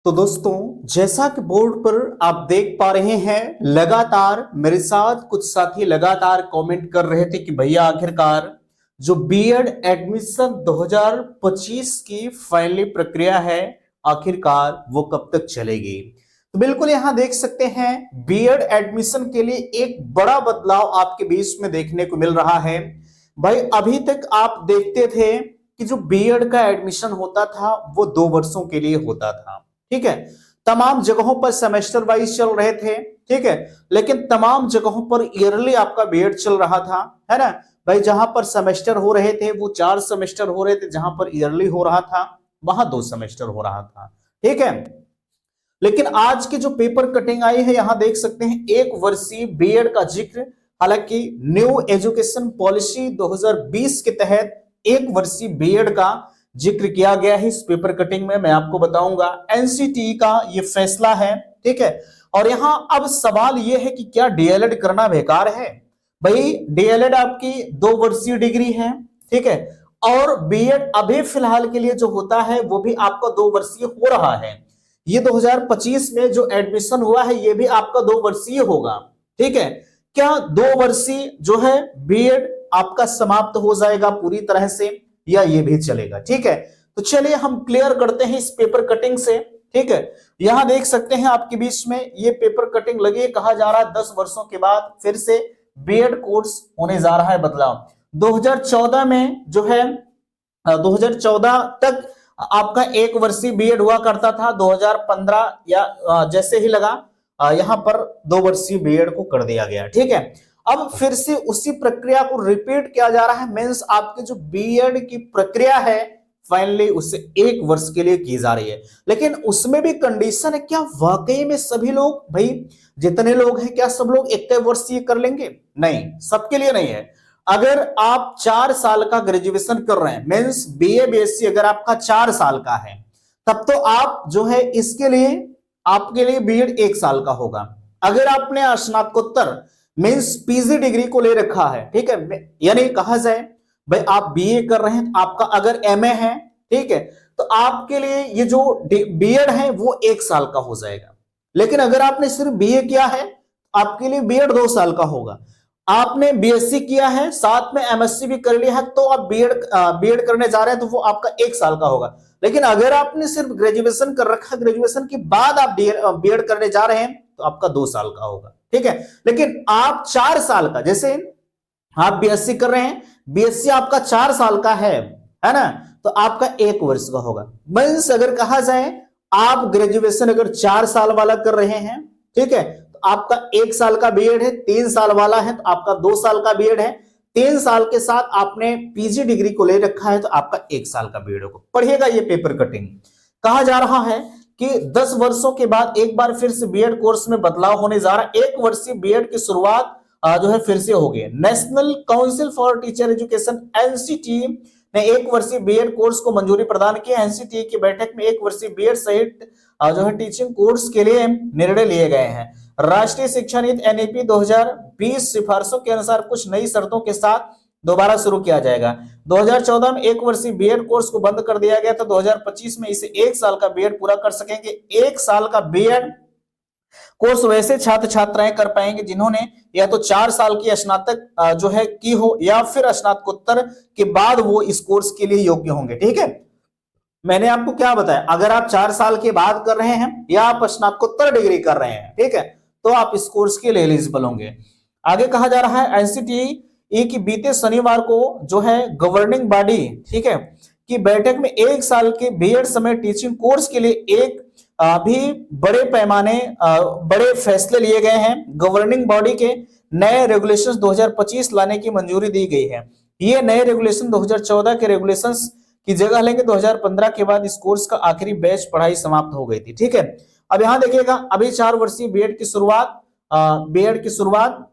तो दोस्तों, जैसा कि बोर्ड पर आप देख पा रहे हैं, लगातार मेरे साथ कुछ साथी लगातार कमेंट कर रहे थे कि भैया आखिरकार जो बीएड एडमिशन 2025 की फाइनली प्रक्रिया है, आखिरकार वो कब तक चलेगी। तो बिल्कुल यहां देख सकते हैं, बीएड एडमिशन के लिए एक बड़ा बदलाव आपके बीच में देखने को मिल रहा है। भाई, अभी तक आप देखते थे कि जो बीएड का एडमिशन होता था वो 2 वर्षों के लिए होता था। ठीक है, तमाम जगहों पर सेमेस्टर वाइज चल रहे थे। ठीक है, लेकिन तमाम जगहों पर ईयरली आपका बीएड चल रहा था, है ना भाई। जहां पर सेमेस्टर हो रहे थे वो 4 सेमेस्टर हो रहे थे, जहां पर ईयरली हो रहा था वहां 2 सेमेस्टर हो रहा था। ठीक है, लेकिन आज की जो पेपर कटिंग आई है, यहां देख सकते हैं 1 वर्षीय बीएड का जिक्र। हालांकि न्यू एजुकेशन पॉलिसी 2020 के तहत 1 वर्षीय बीएड का जिक्र किया गया है। इस पेपर कटिंग में मैं आपको बताऊंगा एनसीटीई का ये फैसला है। ठीक है, और यहां अब सवाल ये है कि क्या डीएलएड करना बेकार है। भाई, डीएलएड आपकी 2 वर्षीय डिग्री है। ठीक है, और बीएड अभी फिलहाल के लिए जो होता है वो भी आपका 2 वर्षीय हो रहा है। ये 2025 में जो एडमिशन हुआ है ये भी आपका 2 वर्षीय होगा। ठीक है, क्या 2 वर्षीय जो है बीएड आपका समाप्त हो जाएगा पूरी तरह से, या ये भी चलेगा। ठीक है, तो चलिए हम क्लियर करते हैं इस पेपर कटिंग से। ठीक है, यहां देख सकते हैं आपके बीच में ये पेपर कटिंग लगी है। कहा जा रहा है 10 वर्षों के बाद फिर से बीएड कोर्स होने जा रहा है बदलाव। 2014 में जो है 2014 तक आपका 1 वर्षीय बीएड हुआ करता था। 2015 या जैसे ही लगा यहां पर 2 वर्षीय बीएड को कर दिया गया। ठीक है, अब फिर से उसी प्रक्रिया को रिपीट किया जा रहा है। मींस आपकी जो बीएड की प्रक्रिया है फाइनली उसे 1 वर्ष के लिए की जा रही है। लेकिन उसमें भी कंडीशन है, क्या वाकई में सभी लोग, भाई जितने लोग हैं क्या सब लोग 1 वर्षीय कर लेंगे? नहीं, सबके लिए नहीं है। अगर आप 4 साल का ग्रेजुएशन कर रहे हैं, मींस बीए बीएससी अगर आपका 4 साल का है, तब तो आप जो है इसके लिए आपके लिए बीएड 1 साल का होगा। अगर आपने स्नातकोत्तर मींस पीजी डिग्री को ले रखा है, ठीक है, यानी कहा जाए भाई आप बीए कर रहे हैं, आपका अगर एमए है, ठीक है, तो आपके लिए ये जो बीएड है वो 1 साल का हो जाएगा। लेकिन अगर आपने सिर्फ बीए किया है आपके लिए बीएड 2 साल का होगा। आपने बीएससी किया है साथ में एमएससी भी कर लिया है तो आप बीएड करने जा रहे हैं तो वो आपका 1 साल का होगा। लेकिन अगर आपने सिर्फ ग्रेजुएशन कर रखा, ग्रेजुएशन के बाद आप बीएड करने जा रहे हैं तो आपका 2 साल का होगा। ठीक है, लेकिन आप 4 साल का, जैसे आप बीएससी कर रहे हैं, बीएससी आपका 4 साल का है ना, तो आपका 1 वर्ष का होगा। मींस अगर कहा जाए आप ग्रेजुएशन अगर 4 साल वाला कर रहे हैं, ठीक है, तो आपका 1 साल का बीएड है। 3 साल वाला है तो आपका 2 साल का बीएड है। 3 साल के साथ आपने पीजी डिग्री को ले रखा है तो आपका 1 साल का बीएड होगा। पढ़िएगा ये पेपर कटिंग। कहा जा रहा है कि 10 वर्षों के बाद एक बार फिर से बीएड कोर्स में बदलाव होने जा रहा है। 1 वर्षीय बीएड की शुरुआत जो है फिर से होगी। National council for teacher education NCTE ने 1 वर्षीय बीएड कोर्स को मंजूरी प्रदान की। एनसीटीई की बैठक में 1 वर्षीय बीएड सहित जो है टीचिंग कोर्स के लिए निर्णय लिए गए हैं। राष्ट्रीय शिक्षा नीति एनईपी 2020 सिफारिशों के अनुसार कुछ नई शर्तों के साथ दोबारा शुरू किया जाएगा। 2014 में 1 वर्षीय बीएड कोर्स को बंद कर दिया गया था। 2025 में इसे 1 साल का बीएड पूरा कर सकेंगे। 1 साल का बीएड कोर्स वैसे छात्र छात्राएं कर पाएंगे जिन्होंने या तो 4 साल की स्नातक जो है की हो या फिर स्नातकोत्तर के बाद वो इस कोर्स के लिए योग्य होंगे। ठीक है, मैंने आपको क्या बताया, अगर आप 4 साल के बाद कर रहे हैं या आप स्नातकोत्तर डिग्री कर रहे हैं, ठीक है, तो आप इस कोर्स के लिए एलिजिबल होंगे। आगे कहा जा रहा है एनसीटीई की बीते शनिवार को जो है गवर्निंग बॉडी, ठीक है, की बैठक में 1 साल के बीएड समय टीचिंग कोर्स के लिए एक भी बड़े पैमाने बड़े फैसले लिए गए हैं। गवर्निंग बॉडी के नए रेगुलेशंस 2025 लाने की मंजूरी दी गई है। ये नए रेगुलेशन 2014 के रेगुलेशंस की जगह लेंगे। 2015 के बाद इस कोर्स का आखिरी बैच पढ़ाई समाप्त हो गई थी। ठीक है, अब यहां देखिएगा अभी 4 वर्षीय बीएड की शुरुआत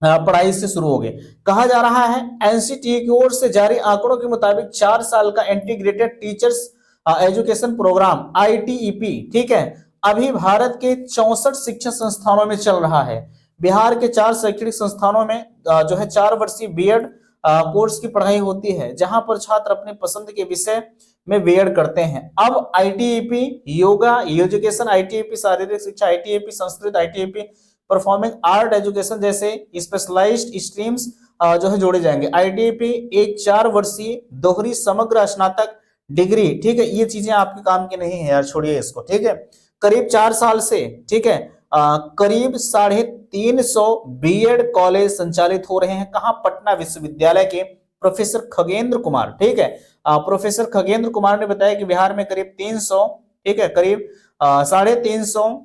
पढ़ाई से शुरू हो गई। कहा जा रहा है एनसीटीई की ओर से जारी आंकड़ों के मुताबिक 4 साल का integrated teachers education programme ITEP, ठीक है, अभी भारत के 64 शिक्षण संस्थानों में चल रहा है। बिहार के 4 शैक्षणिक संस्थानों में जो है 4 वर्षीय बीएड कोर्स की पढ़ाई होती है, जहां पर छात्र अपने पसंद के विषय में बीएड करते हैं। अब आईटीईपी योगा एजुकेशन, आईटीईपी शारीरिक शिक्षा, ITEP Sanskrit, ITEP performing art education जैसे स्पेशलाइज्ड स्ट्रीम्स जो है जोड़े जाएंगे। आईटीईपी एक 4 वर्षीय दोहरी समग्र स्नातक डिग्री, ठीक है, ये चीजें आपके काम की नहीं है यार, छोड़िए इसको, ठीक है। करीब 4 साल से, ठीक है, करीब 350 बीएड कॉलेज संचालित हो रहे हैं। कहां? पटना विश्वविद्यालय के प्रोफेसर खगेंद्र कुमार, ठीक है, प्रोफेसर खगेंद्र कुमार ने बताया कि बिहार में करीब 300, ठीक है, करीब 350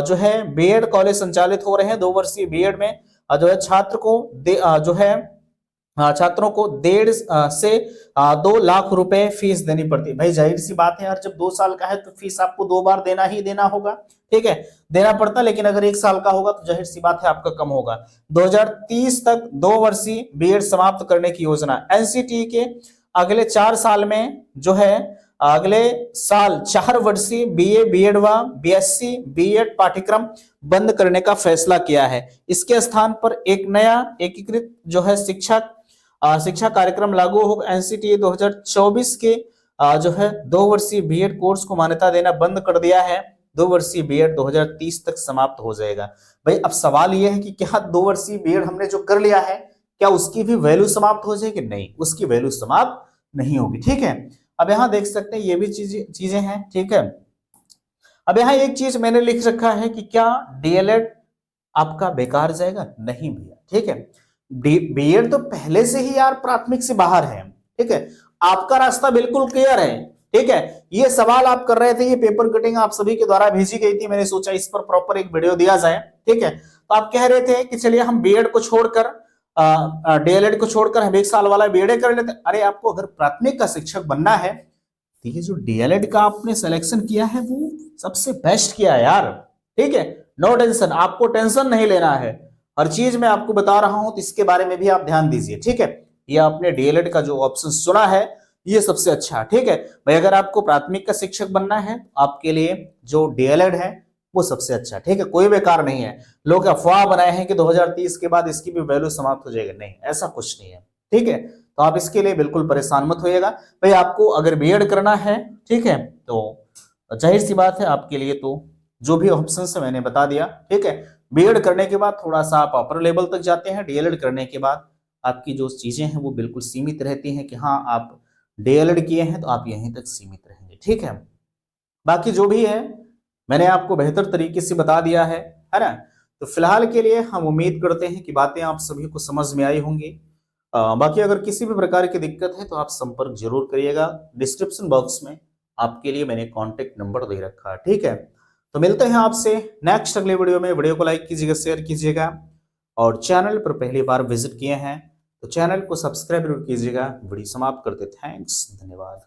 जो है बीएड कॉलेज संचालित हो रहे हैं। 2 वर्षीय बीएड में जो है छात्र को जो है छात्रों को 1.5 से 2 लाख रुपए फीस देनी पड़ती है। भाई जाहिर सी बात है यार, जब 2 साल का है तो फीस आपको 2 बार देना ही देना होगा, ठीक है, देना पड़ता। लेकिन अगर 1 साल का होगा तो जाहिर सी बात है आपका कम होगा। 2030 तक 2 वर्षीय बीएड समाप्त करने की योजना। एनसीटी के अगले 4 साल में जो है अगले साल 4 वर्षीय बीए बीएड व बीएससी बीएड पाठ्यक्रम बंद करने का फैसला किया है। इसके स्थान पर एक नया एकीकृत जो है शिक्षा कार्यक्रम लागू होगा। एनसीटी 2024 के जो है 2 वर्षीय बीएड कोर्स को मान्यता देना बंद कर दिया है। 2 वर्षीय बीएड 2030 तक समाप्त हो जाएगा। भाई अब सवाल यह है कि क्या 2 वर्षीय बीएड हमने जो कर लिया है, क्या उसकी भी वैल्यू समाप्त हो जाएगी? नहीं, उसकी वैल्यू समाप्त नहीं होगी, ठीक है। अब यहां देख सकते हैं ये भी चीजें हैं, ठीक है। अब यहां एक चीज मैंने लिख रखा है कि क्या डीएलएड आपका बेकार जाएगा? नहीं भैया, ठीक है। बीएड तो पहले से ही यार प्राथमिक से बाहर है, ठीक है, आपका रास्ता बिल्कुल क्लियर है, ठीक है। ये सवाल आप कर रहे थे, ये पेपर कटिंग आप सभी के द्वारा भेजी गई थी, मैंने सोचा इस पर प्रॉपर एक वीडियो दिया जाए, ठीक है। तो आप कह रहे थे कि चलिए हम बीएड को छोड़कर डीएलएड को छोड़कर हम 1 साल वाला बीएड कर लेते। अरे आपको अगर प्राथमिक का शिक्षक बनना है तो ये जो डीएलएड का आपने सिलेक्शन किया है वो सबसे बेस्ट किया है यार, ठीक है। नो टेंशन, आपको टेंशन नहीं लेना है, हर चीज मैं आपको बता रहा हूं, तो इसके बारे में भी आप ध्यान दीजिए, ठीक है। ये आपने डीएलएड का जो ऑप्शन चुना है ये सबसे अच्छा है, ठीक है भाई। अगर आपको प्राथमिक का शिक्षक बनना है तो आपके लिए जो डीएलएड है वो सबसे अच्छा, ठीक है, कोई बेकार नहीं है। लोग अफवाह बनाए हैं कि 2030 के बाद इसकी भी वैल्यू समाप्त हो जाएगी, नहीं, ऐसा कुछ नहीं है, ठीक है। तो आप इसके लिए बिल्कुल परेशान मत होइएगा भाई। आपको अगर बीएड करना है, ठीक है, तो जाहिर सी बात है आपके लिए तो जो भी ऑप्शन है मैंने बता दिया, ठीक है। बीएड करने के बाद थोड़ा सा आप अपर लेवल तक जाते हैं, डीएलएड करने के बाद आपकी जो चीजें हैं वो बिल्कुल सीमित रहती हैं कि हाँ आप डीएलएड किए हैं तो आप यहीं तक सीमित रहेंगे, ठीक है। बाकी जो भी है मैंने आपको बेहतर तरीके से बता दिया है ना। तो फिलहाल के लिए हम उम्मीद करते हैं कि बातें आप सभी को समझ में आई होंगी। बाकी अगर किसी भी प्रकार की दिक्कत है तो आप संपर्क जरूर करिएगा। डिस्क्रिप्शन बॉक्स में आपके लिए मैंने कॉन्टेक्ट नंबर दे रखा है, ठीक है। तो मिलते हैं आपसे नेक्स्ट अगले वीडियो में। वीडियो को लाइक कीजिएगा, शेयर कीजिएगा, और चैनल पर पहली बार विजिट किए हैं तो चैनल को सब्सक्राइब जरूर कीजिएगा। वीडियो समाप्त करते, थैंक्स, धन्यवाद।